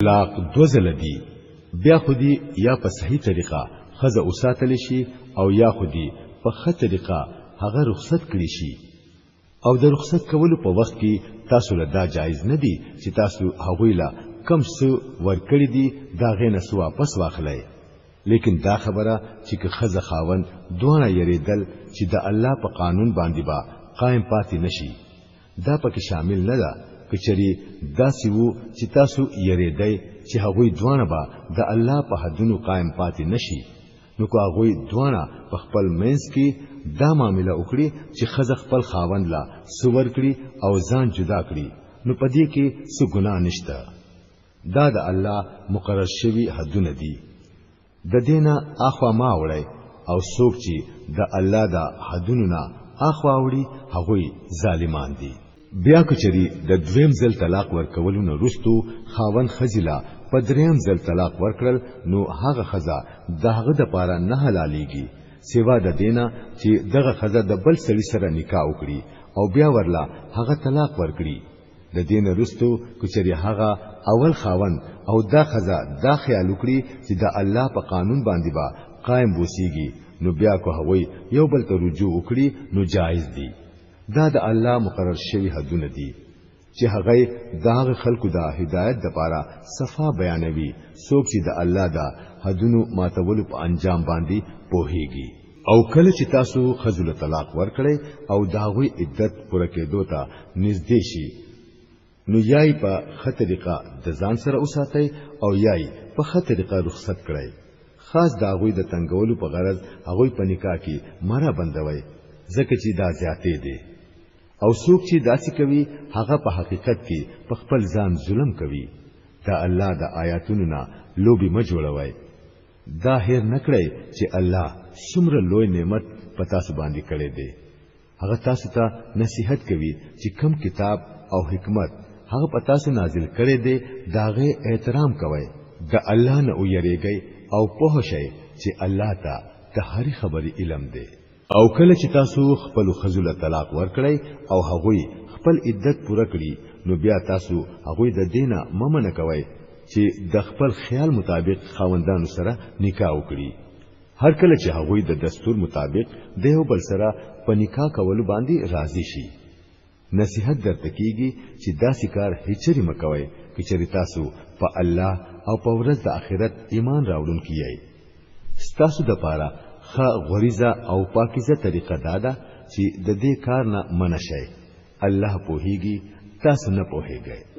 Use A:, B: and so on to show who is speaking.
A: طلاق دوزل دی بیا خودی یا په صحیح طریقه خزه اوساتل شي او یا خودی په ښه طریقه هغه رخصت کړی شي او د رخصت کولو په وخت کې تاسو له دا جایز نه دی چې تاسو هغوی له کم څه ورکړی دي دا غینه سو واپس واخلئ لیکن دا خبره چې خزه خاون دوه یریدل چې د الله په قانون باندې با قائم پاتې نشي دا پکې شامل نه ده کچری داسې وو چې تاسو یریدای چې هغوی دوه با د الله په حدونو قائم پاتې نشي نو کو هغوی دوه په خپل منځ کې دا معاملې وکړي چې خزه خپل خاوند لا سور کړي او ځان جدا کړي نو پدې کې څه ګناه نشته دا د الله مقرر شوی حدونه دي د دینه اخوا ما وړي او څوک چې د الله د حدونو نه اخوا وړي هغوی ظالمان دي بیا کچری د دویم ځل طلاق ورکولو نه رستو خاوند خزیلا په دریم ځل طلاق ورکړل نو هغه خزا دغه د پاره نه حلاليږي سیوا د دینه چې دغه خزا د بل سړي سره نکاح وکړي او بیا ورلا هغه طلاق ورکړي د دین رستو کچری هغه اول خاوند او دا خزا دا خیال وکړي چې د الله په قانون باندې با قائم وسیږي نو بیا کو هوی یو بل ته رجوع وکړي نو جایز دي دا د الله مقرر شوی حدونه دي چې هغه داغه خلقو د هدایت د پاره صفا بیانوي څوک چې د الله د حدونو ماتولو په انجام باندې پوهیږي او کله چې تاسو خذل طلاق ورکړي او داغوی عدت پوره کېدو ته نږدې شي نو یای په خطرېقه د ځان سره اوساتای او یای په خطرېقه رخصت کړئ خاص داغوی د تنگولو په غرض هغه په نکاح کې مره بندوي ځکه چې دا زیاتې دي او څوک چې داسې کوي هغه په حقیقت کې په خپل ځان ظلم کوي دا الله د آیاتونو نه لوبي مجوړوي دا هیر نکړي چې الله څومره لوی نعمت پتا سو باندې کړي دي هغه تاسو ته نصيحت کوي چې کم کتاب او حکمت هغه پتا سو نازل کړي دي داغه احترام کوي د الله نه ویریږي او په شي چې الله ته د هر خبري علم دی او کله چې تاسو خپل خذل طلاق ورکړی او هغوی خپل عدت پوره کړی نو بیا تاسو هغوی د دینه ممنه کوي چې د خپل خیال مطابق خاوندانو سره نکاح وکړي هر کله چې هغوی د دستور مطابق دیو بل سره په نکاح کولو باندې راضي شي نصيحت درته کیږي چې داسې کار هیڅری مکوئ چې تاسو په الله او په ورځ د آخرت ایمان راوړونکي یې ستاسو د پاره خا غریزه او پاکیزه طریقه دادا چې د دې کار نه منشئ الله پوهیږي تاسو نه پوهیږئ